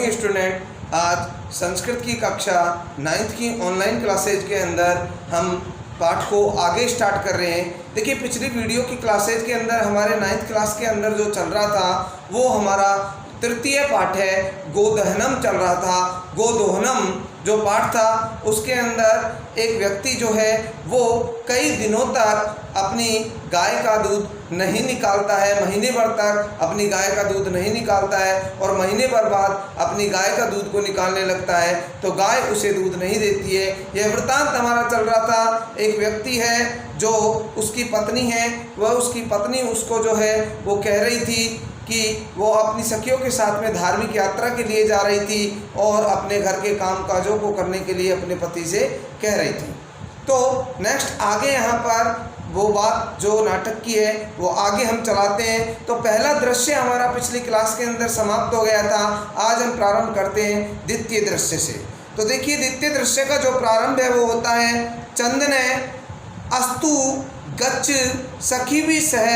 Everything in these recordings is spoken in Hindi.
मॉर्निंग स्टूडेंट, आज संस्कृत की कक्षा 9th की ऑनलाइन क्लासेज के अंदर हम पाठ को आगे स्टार्ट कर रहे हैं। देखिए, पिछली वीडियो की क्लासेज के अंदर हमारे 9th क्लास के अंदर जो चल रहा था वो हमारा तृतीय पाठ है, गोदहनम चल रहा था। गोदोहनम जो पाठ था उसके अंदर एक व्यक्ति जो है वो कई दिनों तक अपनी गाय का दूध नहीं निकालता है, महीने भर तक अपनी गाय का दूध नहीं निकालता है और महीने भर बाद अपनी गाय का दूध को निकालने लगता है तो गाय उसे दूध नहीं देती है। यह वृत्तांत हमारा चल रहा था। एक व्यक्ति है जो उसकी पत्नी है, वह उसकी पत्नी उसको जो है वो कह रही थी कि वो अपनी सखियों के साथ में धार्मिक यात्रा के लिए जा रही थी और अपने घर के कामकाजों को करने के लिए अपने पति से कह रही थी। तो नेक्स्ट आगे यहाँ पर वो बात जो नाटक की है वो आगे हम चलाते हैं। तो पहला दृश्य हमारा पिछली क्लास के अंदर समाप्त हो गया था। आज हम प्रारंभ करते हैं द्वितीय दृश्य से। तो देखिए, द्वितीय दृश्य का जो प्रारंभ है वो होता है, चंदने अस्तु गच्छ सखीभिः सह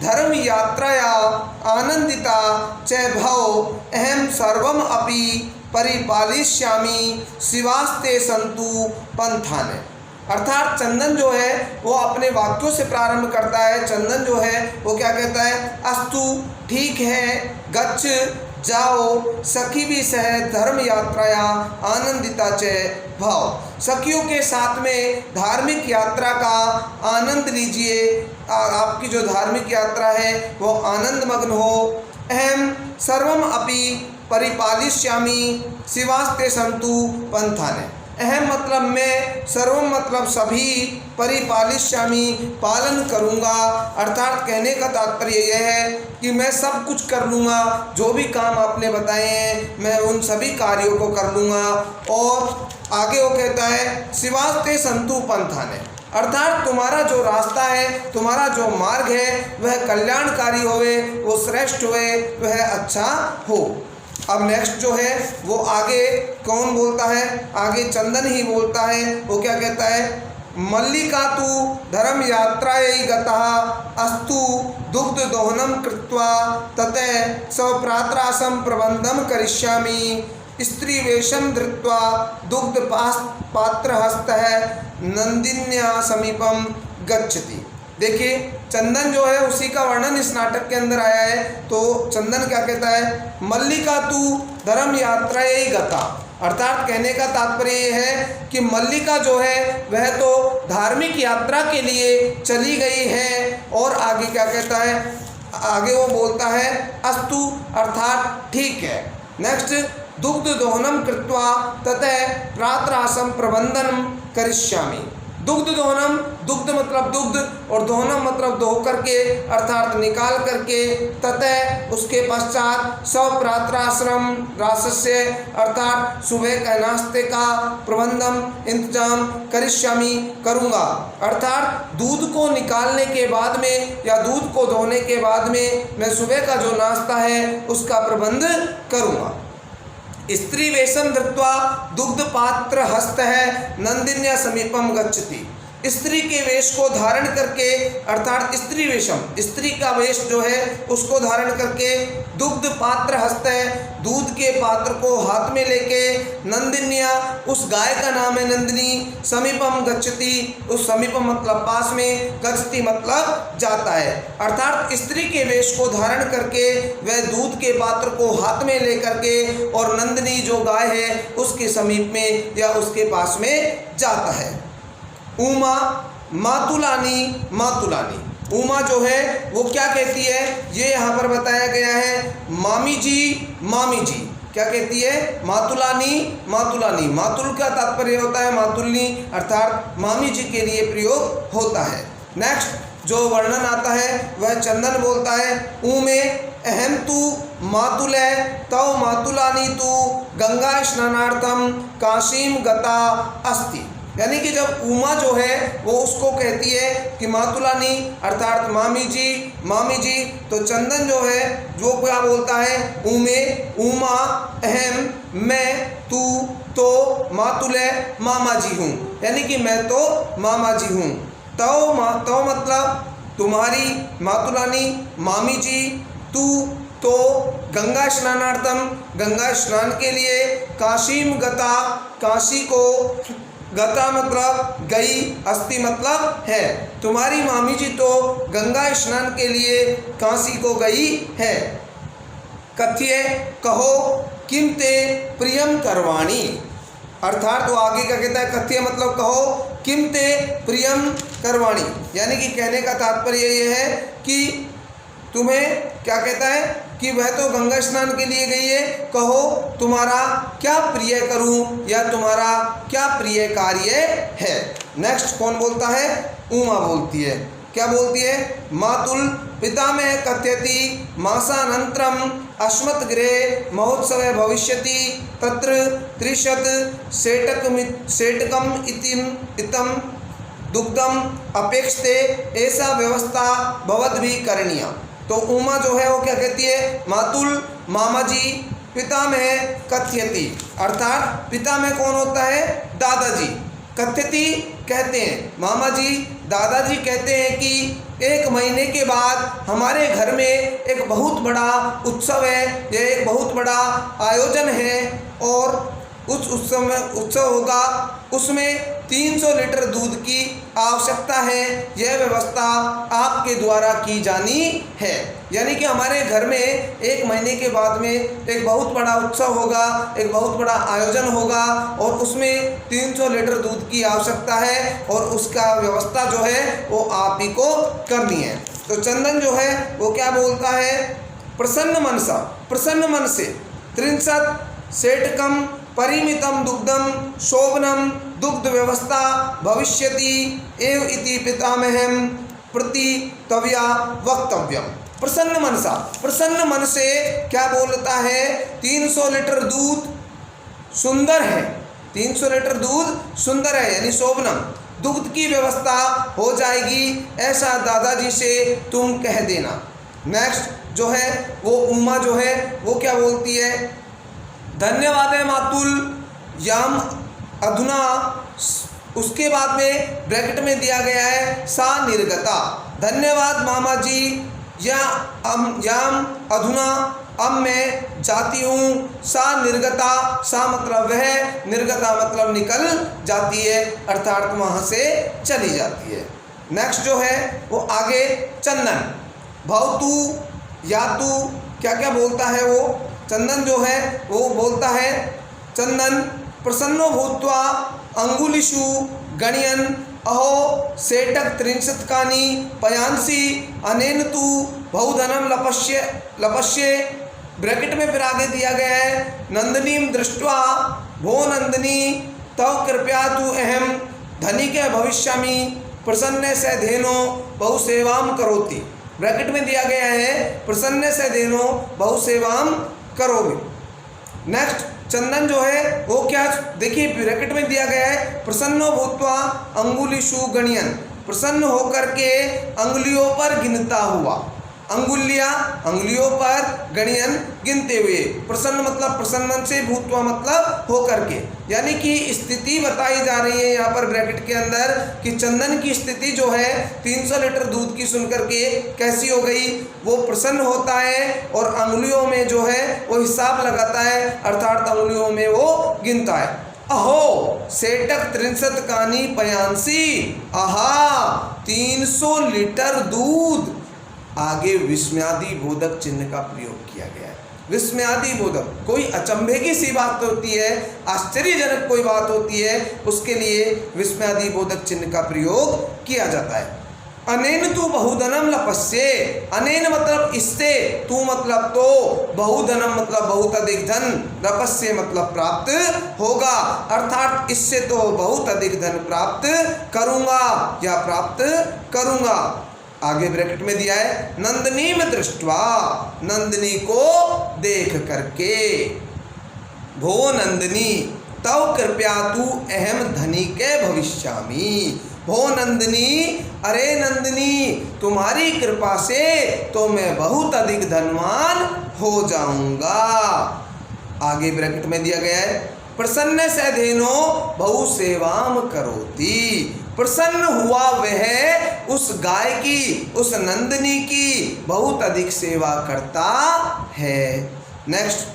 धर्म यात्राया आनंदिता च भव अहम सर्वम अपि परिपालयिष्यामि शिवास्ते सन्तु पंथाने। अर्थात चंदन जो है वो अपने वाक्यों से प्रारंभ करता है। चंदन जो है वो क्या कहता है, अस्तु ठीक है, गच्छ जाओ, सखीभिः सह धर्म यात्राया आनंदिता च भव, सखियों के साथ में धार्मिक यात्रा का आनंद लीजिए। आपकी जो धार्मिक यात्रा है वो आनंद मग्न हो। अहम सर्वम अपि परिपालयिष्यामि शिवास्ते सन्तु पंथाने। अहम मतलब मैं, सर्वम मतलब सभी, परिपालयिष्यामि पालन करूँगा। अर्थात कहने का तात्पर्य यह है कि मैं सब कुछ कर लूँगा, जो भी काम आपने बताए हैं मैं उन सभी कार्यों को कर लूँगा। और आगे वो कहता है, शिवास्ते सन्तु पंथाने, अर्थात तुम्हारा जो रास्ता है, तुम्हारा जो मार्ग है वह कल्याणकारी होवे, वो श्रेष्ठ होवे, वह अच्छा हो। अब नेक्स्ट जो है वो आगे कौन बोलता है, आगे चंदन ही बोलता है। वो क्या कहता है, मल्लिका तु धर्म यात्रायै गतः अस्तु दुग्ध दोहनम कृत्वा ततः स्वप्रात्रासं प्रबंधम करिष्यामि स्त्री वेशम धृत्वा दुग्ध पात्रहस्तः नंदिन्या समीपम गच्छति। देखिए, चंदन जो है उसी का वर्णन इस नाटक के अंदर आया है। तो चंदन क्या कहता है, मल्लिका तु धर्म यात्रायै गता, अर्थात कहने का तात्पर्य ये है कि मल्लिका जो है वह तो धार्मिक यात्रा के लिए चली गई है। और आगे क्या कहता है, आगे वो बोलता है अस्तु, अर्थात ठीक है। नेक्स्ट, दुग्ध दोहनम कृत्वा ततः प्रात्रासम प्रबंधनम करिष्यामि। दुग्ध दोहनम, दुग्ध मतलब दुग्ध और दोहनम मतलब दोह करके, अर्थात निकाल करके, ततः उसके पश्चात स्वप्रात्राश्रम रासस्य, अर्थात सुबह का नाश्ते का प्रबंधम इंतजाम करिष्यामि करूँगा। अर्थात दूध को निकालने के बाद में या दूध को दोहने के बाद में मैं सुबह का जो नाश्ता है उसका प्रबंध करूँगा। स्त्री वेशम धृत्वा दुग्ध पात्र हस्त है नंदिन्या समीपम गच्छति। स्त्री के वेश को धारण करके, अर्थात स्त्री वेशम, स्त्री का वेश जो है उसको धारण करके, दुग्ध पात्र हस्त है, दूध के पात्र को हाथ में लेके, नंदिन्या उस गाय का नाम है नंदिनी, समीपम गच्छति, उस समीपम मतलब पास में, गच्छति मतलब जाता है। अर्थात स्त्री के वेश को धारण करके वह दूध के पात्र को हाथ में लेकर के और नंदिनी जो गाय है उसके समीप में या उसके पास में जाता है। उमा मातुलानी मातुलानी, उमा जो है वो क्या कहती है, ये यहाँ पर बताया गया है, मामी जी मामी जी, क्या कहती है, मातुलानी मातुलानी। मातुल का तात्पर्य होता है मातुलनी, अर्थात मामी जी के लिए प्रयोग होता है। नेक्स्ट जो वर्णन आता है वह चंदन बोलता है, ऊमे अहम तु मातुले तव मातुलानी तु गंगा स्नानार्थम काशीम गता अस्ति। यानी कि जब उमा जो है वो उसको कहती है कि मातुलानी अर्थात मामी जी, तो चंदन जो है वो क्या बोलता है, उमे उमा अहम मैं तू तो मातुले मामा जी हूँ, यानी कि मैं तो मामा जी हूँ। तो मतलब तुम्हारी, मातुलानी मामी जी, तू तो गंगा स्नानार्थम, गंगा स्नान के लिए, काशीम गता, काशी को, गता मतलब गई, अस्ति मतलब है, तुम्हारी मामी जी तो गंगा स्नान के लिए काशी को गई है। कथ्य कहो, किम ते प्रियम करवाणी, अर्थात वो आगे क्या कहता है, कथ्य मतलब कहो, किम ते प्रियम करवाणी, यानी कि कहने का तात्पर्य ये है कि तुम्हें क्या कहता है कि वह तो गंगा स्नान के लिए गई है, कहो तुम्हारा क्या प्रिय करूं या तुम्हारा क्या प्रिय कार्य है। नेक्स्ट कौन बोलता है, उमा बोलती है। क्या बोलती है, मातुल पिता में कथ्यति मासानंतरम अस्मत् गृहे महोत्सव भविष्यति तत्र 30 सेटकम इतम दुग्धम अपेक्षते, ऐसा व्यवस्था भवद्भिः करणीया। तो उमा जो है वो क्या कहती है, मातुल मामा जी, पिता में कथ्यति अर्थात पिता में कौन होता है, दादाजी, कथ्यति कहते हैं, मामा जी दादाजी कहते हैं कि 1 महीने के बाद हमारे घर में एक बहुत बड़ा उत्सव है, यह एक बहुत बड़ा आयोजन है और उस उत्सव होगा, उसमें 300 लीटर दूध की आवश्यकता है, यह व्यवस्था आपके द्वारा की जानी है। यानी कि हमारे घर में 1 महीने के बाद में एक बहुत बड़ा उत्सव होगा, एक बहुत बड़ा आयोजन होगा और उसमें 300 लीटर दूध की आवश्यकता है और उसका व्यवस्था जो है वो आप ही को करनी है। तो चंदन जो है वो क्या बोलता है, प्रसन्न मनसा, प्रसन्न मन से 30 सेटकम परिमितम दुग्धम शोभनम दुग्ध व्यवस्था भविष्यति एव इति पितामहम प्रति तव्या वक्तव्यम। प्रसन्न मनसा, प्रसन्न मन से क्या बोलता है, 300 लीटर दूध सुंदर है, 300 लीटर दूध सुंदर है यानी शोभनम, दुग्ध की व्यवस्था हो जाएगी, ऐसा दादाजी से तुम कह देना। नेक्स्ट जो है वो उमा जो है वो क्या बोलती है, धन्यवाद है मातुल याम अधुना, उसके बाद में ब्रैकेट में दिया गया है सा निर्गता, धन्यवाद मामा जी, याम अधुना अब मैं जाती हूँ, सा निर्गता, सा मतलब वह, निर्गता मतलब निकल जाती है अर्थात वहाँ से चली जाती है। नेक्स्ट जो है वो आगे चंदन भवतु यातु, क्या क्या बोलता है वो, चंदन जो है वो बोलता है, चंदन प्रसन्नो भूत्वा अंगुलिषु गणयन अहो सेटक 30 पयांसी अनेन तु बहुधनम लपश्ये, ब्रैकेट में फिर आगे दिया गया है, नंदिनीम दृष्ट्वा भो नंदिनी तव कृपया तु अहम धनिके भविष्यामि प्रसन्न से धेनो बहुसेवाम करोति, ब्रैकेट में दिया गया है प्रसन्न से धेनो बहुसेवाम करोगे। नेक्स्ट चंदन जो है वो क्या, देखिए ब्रैकेट में दिया गया है प्रसन्नो भूत्वा अंगुलिषु गणयन, प्रसन्न होकर के अंगुलियों पर गिनता हुआ, अंगुलियों पर गणयन गिनते हुए, प्रसन्न मतलब प्रसन्न मन से, भूत्वा मतलब होकर के, यानी कि स्थिति बताई जा रही है यहाँ पर ब्रैकेट के अंदर कि चंदन की स्थिति जो है 300 लीटर दूध की सुनकर के कैसी हो गई, वो प्रसन्न होता है और अंगुलियों में जो है वो हिसाब लगाता है अर्थात अंगुलियों में वो गिनता है। अहो सेटक 30 पयांसी, आहा 300 लीटर दूध, आगे विस्मयादि बोधक चिन्ह का प्रयोग किया गया है। विस्मयादि बोधक, कोई अचंभे की सी बात होती है, आश्चर्यजनक कोई बात होती है, उसके लिए विस्मयादि बोधक चिन्ह का प्रयोग किया जाता है। अनेन तू बहुधनम लपस्ये, अनेन मतलब इससे, तू मतलब तो, बहुधनम मतलब बहुत अधिक धन, लपस्ये मतलब प्राप्त होगा अर्थात इससे तो बहुत अधिक धन प्राप्त करूंगा या प्राप्त करूंगा। आगे ब्रैकेट में दिया है नंदिनी में दृष्टवा, नंदिनी को देख करके, भो नंदिनी तव कृपया तू अहम धनी के भविष्यामि, भो नंदिनी, अरे नंदिनी तुम्हारी कृपा से तो मैं बहुत अधिक धनवान हो जाऊंगा। आगे ब्रैकेट में दिया गया है प्रसन्न से धेनो बहु सेवाम करोति, प्रसन्न हुआ वह उस गाय की, उस नंदिनी की बहुत अधिक सेवा करता है। नेक्स्ट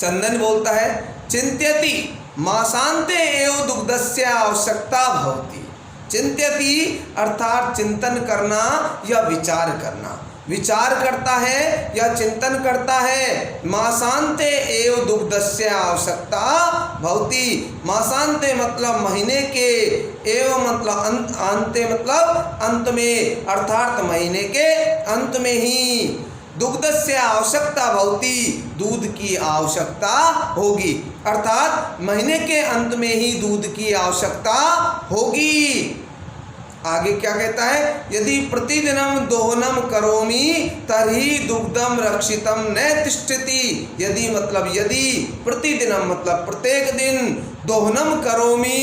चंदन बोलता है चिंत्यति मासान्ते एव दुग्धस्य आवश्यकता भवति। चिंत्यति अर्थात चिंतन करना या विचार करना, विचार करता है या चिंतन करता है। मासान्ते एव दुग्धस्य आवश्यकता भवति। मासान्ते मतलब महीने के, एव मतलब अंते मतलब अंत में, अर्थात महीने के अंत में ही दुग्धस्य आवश्यकता भवति, दूध की आवश्यकता होगी, अर्थात महीने के अंत में ही दूध की आवश्यकता होगी। आगे क्या कहता है, यदि प्रतिदिनम दोहनम करोमि तर्हि दुग्धम रक्षितम न तिष्ठति। यदि मतलब यदि, प्रतिदिनम मतलब प्रत्येक दिन, दोहनम करोमि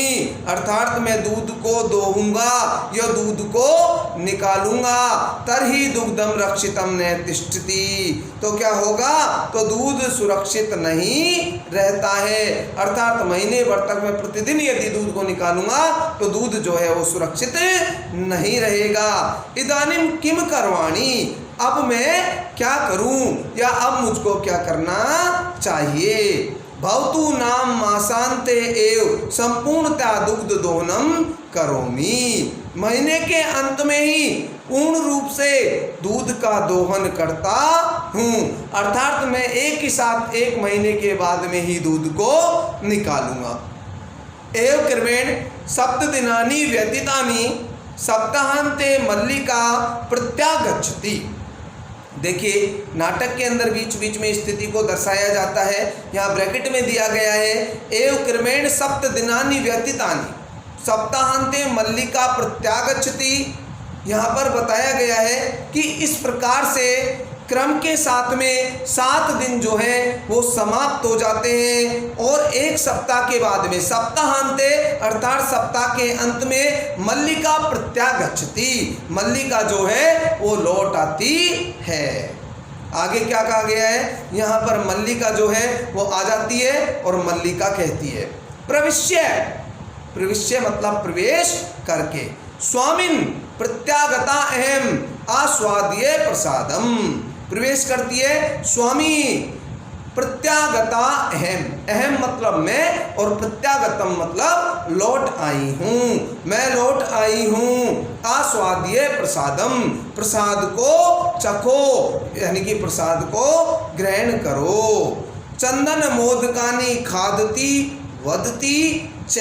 अर्थात मैं दूध को दोहूंगा या दूध को निकालूंगा, तर्हि दुग्धम रक्षितम न तिष्ठति, तो क्या होगा, तो दूध सुरक्षित नहीं रहता है। अर्थात महीने भर तक मैं प्रतिदिन यदि दूध को निकालूंगा तो दूध जो है वो सुरक्षित नहीं रहेगा। इदानीम किम करवाणी, अब मैं क्या करूं या अब मुझको क्या करना चाहिए। भवतु नाम मासान्ते एव संपूर्णतया दुग्ध दोहनम करोमि। महीने के अंत में ही पूर्ण रूप से दूध का दोहन करता हूँ, अर्थात मैं एक ही साथ एक महीने के बाद में ही दूध को निकालूंगा। एव क्रमेण सप्तदिनानि व्यतीतानि सप्ताहांते मल्लिका प्रत्यागच्छति। देखिए नाटक के अंदर बीच बीच में स्थिति को दर्शाया जाता है, यहाँ ब्रैकेट में दिया गया है एव क्रमेण सप्त दिनानि व्यतीतानि सप्ताहांते मल्लिका प्रत्यागच्छति। यहाँ पर बताया गया है कि इस प्रकार से क्रम के साथ में 7 दिन जो है वो समाप्त हो जाते हैं और एक सप्ताह के बाद में सप्ताहांते अर्थात सप्ताह के अंत में मल्लिका प्रत्यागच्छति, मल्लिका जो है वो लौट आती है। आगे क्या कहा गया है, यहाँ पर मल्लिका जो है वो आ जाती है और मल्लिका कहती है प्रविश्य, प्रविश्य मतलब प्रवेश करके, स्वामिन प्रत्यागता अहम आस्वाद्य प्रसादम, प्रवेश करती है स्वामी प्रत्यागता अहम, अहम मतलब मैं और प्रत्यागतम मतलब लौट आई हूँ, मैं लौट आई हूँ। आस्वाद्य प्रसादम, प्रसाद को चखो यानी कि प्रसाद को ग्रहण करो। चंदन मोदकानि खादती वदती च,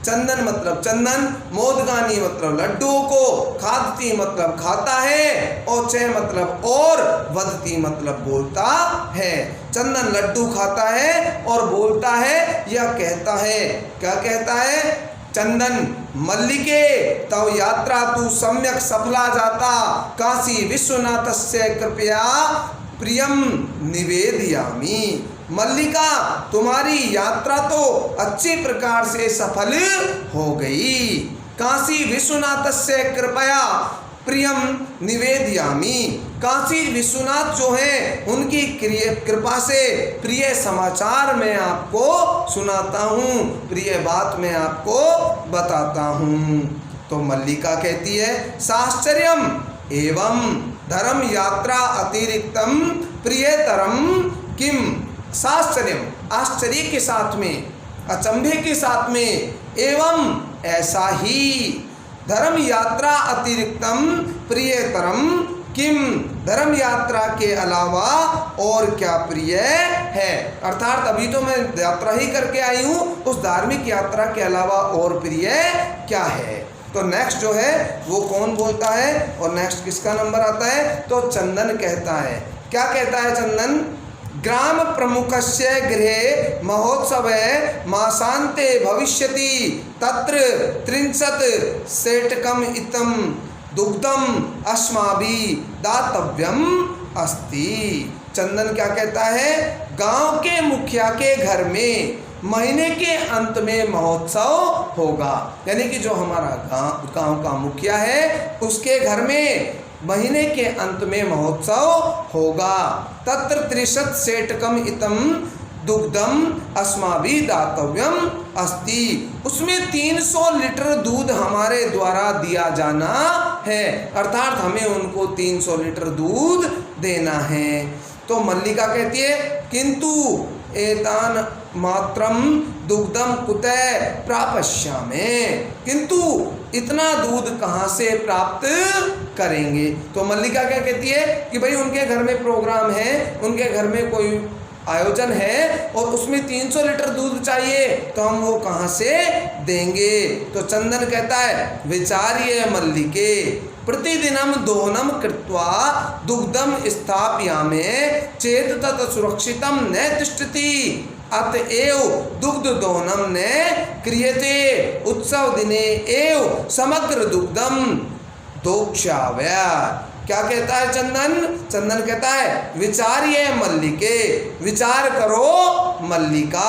चंदन मतलब चंदन, मोदगानी मतलब लड्डुओं को, खादती मतलब खाता है और च मतलब और, वदती मतलब बोलता है। चंदन लड्डू खाता है और बोलता है या कहता है, क्या कहता है, चंदन मल्लिके तव यात्रा तु सम्यक सफला जाता, काशी विश्वनाथस्य कृपया प्रियम निवेदयामि। मल्लिका तुम्हारी यात्रा तो अच्छी प्रकार से सफल हो गई, काशी विश्वनाथस्य कृपया प्रियम निवेदयामि, काशी विश्वनाथ जो है उनकी कृपा से प्रिय समाचार मैं आपको सुनाता हूँ, प्रिय बात मैं आपको बताता हूँ। तो मल्लिका कहती है साश्चर्यम एवं धर्म यात्रा अतिरिक्तम प्रियतरम किम, साश्चर्यम आश्चर्य के साथ में, अचंभे के साथ में, एवं ऐसा ही, धर्म यात्रा अतिरिक्तम प्रियतरम किम, धर्म यात्रा के अलावा और क्या प्रिय है, अर्थात अभी तो मैं यात्रा ही करके आई हूँ, उस धार्मिक यात्रा के अलावा और प्रिय क्या है। तो नेक्स्ट जो है वो कौन बोलता है और नेक्स्ट किसका नंबर आता है, तो चंदन कहता है। क्या कहता है चंदन, ग्राम प्रमुखस्य गृहे महोत्सवे मासान्ते भविष्यति तत्र 30 सेटकम इतम दुग्धम अस्माभि दातव्यम अस्ति। चंदन क्या कहता है, गांव के मुखिया के घर में महीने के अंत में महोत्सव होगा, यानी कि जो हमारा गांव का मुखिया है उसके घर में महीने के अंत में महोत्सव होगा। तत्र 30 सेटकम इतम दुग्धम अस्माभि दातव्यम अस्ति, उसमें 300 लीटर दूध हमारे द्वारा दिया जाना है, अर्थात हमें उनको 300 लीटर दूध देना है। तो मल्लिका कहती है किंतु एतान मात्रम दुग्धम कुतः प्रापश्यामे, किंतु इतना दूध कहाँ से प्राप्त करेंगे। तो मल्लिका क्या कहती है कि भाई उनके घर में प्रोग्राम है, उनके घर में कोई आयोजन है और उसमें 300 लीटर दूध चाहिए, तो हम वो कहाँ से देंगे। तो चंदन कहता है विचार्य मल्लिके प्रतिदिनम दोहनम कृत्वा दुग्धम स्थापयामे चेत तत् सुरक्षितम न तिष्ठति अतएव दुग्ध दोहनम न क्रियते उत्सव दिने एव समग्र दुग्धम दोक्षाव्या। क्या कहता है चंदन? चंदन कहता है विचार्य मल्लिके, विचार करो मल्लिका,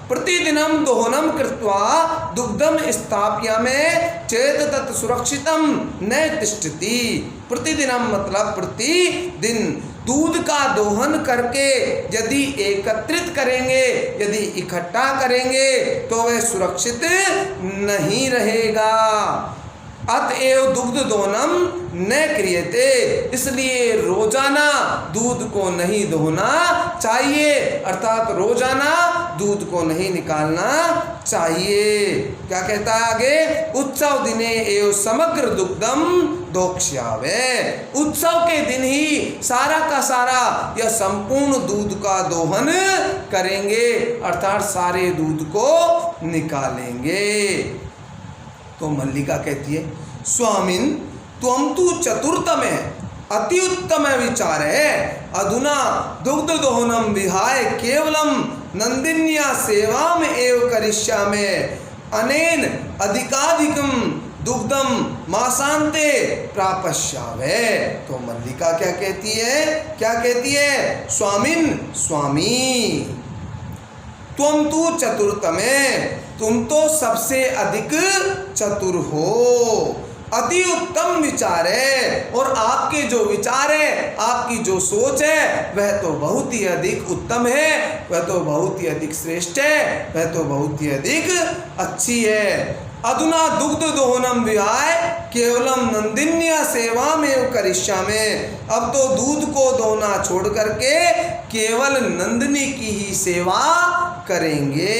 प्रतिदिनम दोहनम कृत्वा दुग्धम स्थापयामे चेत तत् सुरक्षितम न तिष्ठति। प्रतिदिनम मतलब प्रतिदिन दूध का दोहन करके यदि एकत्रित करेंगे, यदि इकट्ठा करेंगे तो वह सुरक्षित नहीं रहेगा। अतएव दुग्ध दोहनम न क्रियते, इसलिए रोजाना दूध को नहीं दोहना चाहिए, अर्थात रोजाना दूध को नहीं निकालना चाहिए। क्या कहता है आगे? उत्सव दिने एव समग्र दुग्धम दोक्ष्यावे, उत्सव के दिन ही सारा का सारा यह संपूर्ण दूध का दोहन करेंगे, अर्थात सारे दूध को निकालेंगे। तो मल्लिका कहती है स्वामिन त्वं तु चतुर्थम है, अति उत्तम विचार है, अधुना दुग्ध दोहनम विहाय केवलम नंदिन्या सेवाम एव करिष्यामि अनेन अधिकाधिकम दुग्धम मासान्ते प्रापश्यावे। तो मल्लिका क्या कहती है? क्या कहती है? स्वामिन स्वामी त्वं तु चतुर्थमे, तुम तो सबसे अधिक चतुर हो, अति उत्तम विचार है, और आपके जो विचार है, आपकी जो सोच है वह तो बहुत ही अधिक उत्तम है, वह तो बहुत ही अधिक श्रेष्ठ है, वह तो बहुत ही अधिक अच्छी है। अधुना दुग्ध दोहनम विहाय केवलम नंदिन्या सेवा में करिष्यामि, अब तो दूध को दोहना छोड़ करके केवल नंदिनी की ही सेवा करेंगे।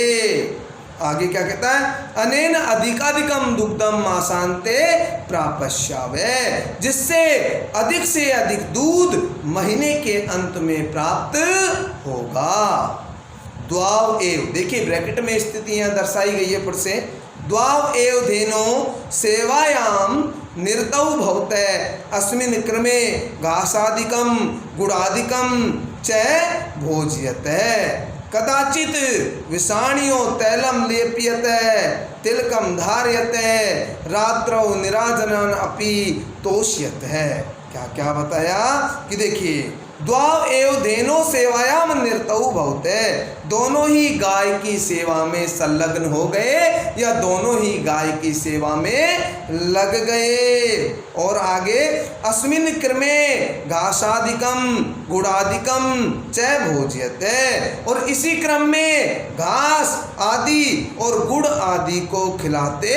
आगे क्या कहता है? अनेन अधिकाधिकम दुग्धम मासान्ते प्रापश्यावे, जिससे अधिक से अधिक दूध महीने के अंत में प्राप्त होगा। द्वाव एव, देखिए ब्रैकेट में स्थितियां दर्शाई गई है फिर से, द्वाव एव धेनो सेवायाम निर्तौ भवते अस्मिन् क्रमे घासादिकम गुड़ादिकम च भोज्यते, कदाचित विषाणियो तैलम लेप्यते तिलकम धार्यते रात्रौ निराजनन अपि तोष्यते। क्या क्या बताया कि देखिए द्वाव एव धेनो सेवायाम निरतौ भवते, दोनों ही गाय की सेवा में संलग्न हो गए या दोनों ही गाय की सेवा में लग गए। और आगे अस्मिन् क्रमे घासादिकम गुड़ादिकम च भोज्यते, और इसी क्रम में घास आदि और गुड़ आदि को खिलाते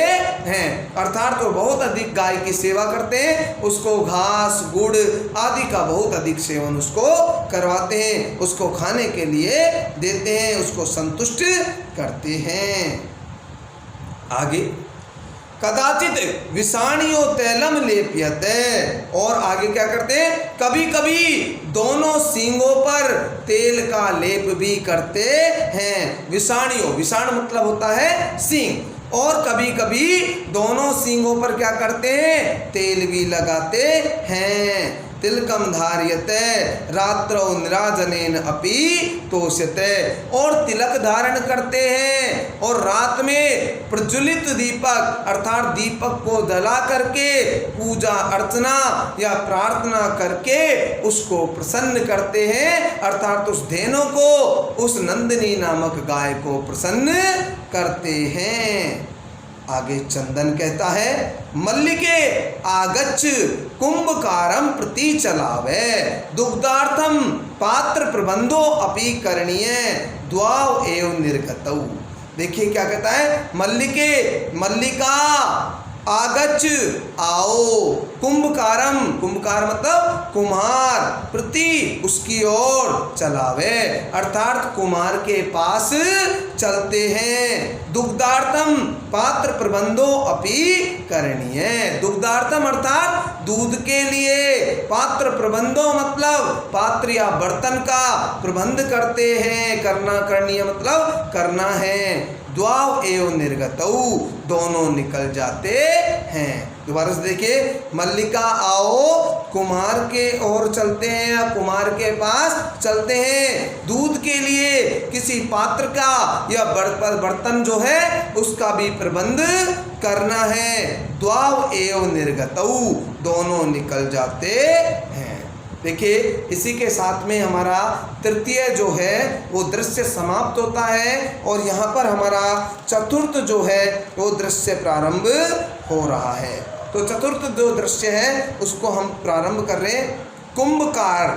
हैं, अर्थात तो बहुत अधिक गाय की सेवा करते हैं, उसको घास गुड़ आदि का बहुत अधिक सेवन उसको करवाते हैं, उसको खाने के लिए देते हैं, उसको संतुष्ट करते हैं। आगे कदाचित विषाणियो तैलम लेप्यते, और आगे क्या करते हैं? कभी कभी दोनों सींगों पर तेल का लेप भी करते हैं। विषाणियो, विषाण मतलब होता है सींग, और कभी कभी दोनों सींगों पर क्या करते हैं? तेल भी लगाते हैं। तिलकम धार्यते रात्रौ निराजनेन अपि तोष्यते, और तिलक धारण करते हैं और रात में प्रज्वलित दीपक अर्थात दीपक को जला करके पूजा अर्चना या प्रार्थना करके उसको प्रसन्न करते हैं, अर्थात उस धेनु को, उस नंदिनी नामक गाय को प्रसन्न करते हैं। आगे चंदन कहता है मल्लिके आगच्छ कुंभकारम प्रति चलावे दुग्धार्थम पात्र प्रबंधो अपि करणीय द्वाव एव निर्गतौ। देखिए क्या कहता है? मल्लिके, मल्लिका आगच आओ, कुंभकारम, कुंभकार मतलब कुम्हार, प्रति उसकी ओर चलावे, अर्थात कुम्हार के पास चलते हैं। दुग्धार्थम पात्र प्रबंधो अपि करणीय, दुग्धार्थम अर्थात दूध के लिए, पात्र प्रबंधो मतलब पात्र या बर्तन का प्रबंध करते हैं, करना, करणीय मतलब करना है। द्वाव एवं निर्गतौ दोनों निकल जाते हैं। दोबारा से देखिए, मल्लिका आओ कुम्हार के ओर चलते हैं या कुम्हार के पास चलते हैं, दूध के लिए किसी पात्र का या बर्तन जो है उसका भी प्रबंध करना है। द्वाव एवं निर्गतौ दोनों निकल जाते हैं। देखिए, इसी के साथ में हमारा तृतीय जो है वो दृश्य समाप्त होता है और यहाँ पर हमारा चतुर्थ जो है वो दृश्य प्रारंभ हो रहा है। तो चतुर्थ जो दृश्य है उसको हम प्रारंभ कर रहे हैं। कुंभकार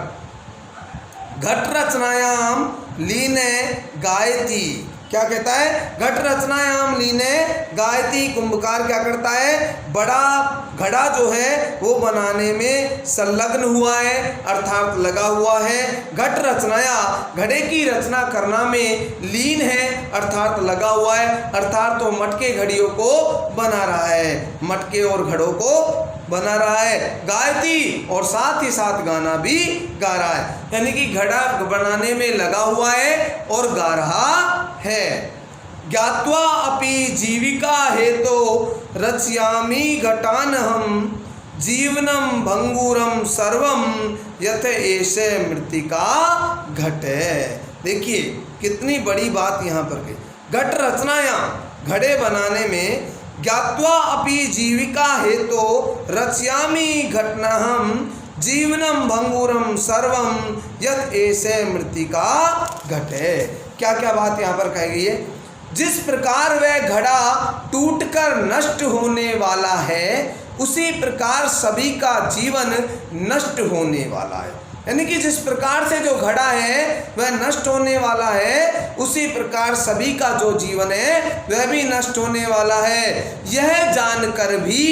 घट रचनायाम लीने गायती, क्या कहता है? घट रचनायाम लीने गायती, कुंभकार क्या करता है? बड़ा घड़ा जो है वो बनाने में संलग्न हुआ है, अर्थात लगा हुआ है। घट रचनाया, घड़े की रचना करना में लीन है, अर्थात लगा हुआ है, अर्थात तो मटके घड़ियों को बना रहा है, मटके और घड़ों को बना रहा है। गायती और साथ ही साथ गाना भी गा रहा है, यानी कि घड़ा बनाने में लगा हुआ है और गा रहा है। ज्ञात्वा अपि जीविका हेतो रचयामि घटानहं जीवनम भंगुरम सर्वम यथ एषे मृत्तिका घट। देखिए कितनी बड़ी बात यहाँ पर कही। घट रचनाया, घड़े बनाने में, ज्ञात्वा अपि जीविका हेतो रचयामि घटनाहं जीवनम भंगुरम सर्वम यत् एषे मृत्तिका घटे। क्या क्या बात यहाँ पर कही गई है? जिस प्रकार वह घड़ा टूटकर नष्ट होने वाला है उसी प्रकार सभी का जीवन नष्ट होने वाला है, यानी कि जिस प्रकार से जो घड़ा है वह नष्ट होने वाला है उसी प्रकार सभी का जो जीवन है वह भी नष्ट होने वाला है। यह जानकर भी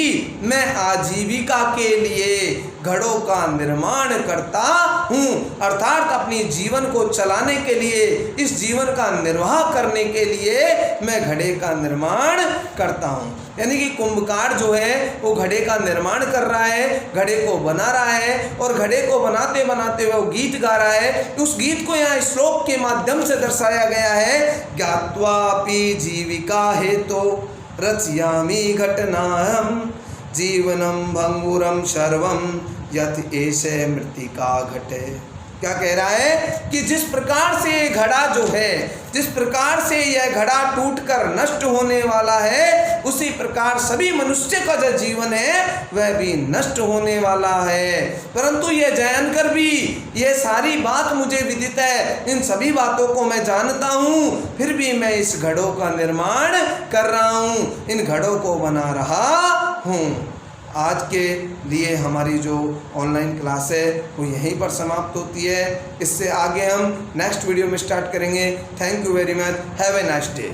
मैं आजीविका के लिए घड़ों का निर्माण करता हूँ, अर्थात अपनी जीवन को चलाने के लिए, इस जीवन का निर्वाह करने के लिए मैं घड़े का निर्माण करता हूँ। यानी कि कुंभकार जो है वो घड़े का निर्माण कर रहा है, घड़े को बना रहा है और घड़े को बनाते बनाते वो गीत गा रहा है। उस गीत को यहाँ श्लोक के माध्यम से दर्शाया गया है। ज्ञात्वापि जीविका हेतो रचयामि घटनाहं जीवनम भंगुरम सर्वम यत् एषे मृत्तिका घटे। क्या कह रहा है कि जिस प्रकार से ये घड़ा जो है, जिस प्रकार से यह घड़ा टूटकर नष्ट होने वाला है उसी प्रकार सभी मनुष्य का जो जीवन है वह भी नष्ट होने वाला है। परंतु यह जानकर भी, ये सारी बात मुझे विदित है, इन सभी बातों को मैं जानता हूँ, फिर भी मैं इस घड़ों का निर्माण कर रहा हूँ, इन घड़ों को बना रहा हूँ। आज के लिए हमारी जो ऑनलाइन क्लास है वो यहीं पर समाप्त होती है। इससे आगे हम नेक्स्ट वीडियो में स्टार्ट करेंगे। Thank you very much. Have a nice day.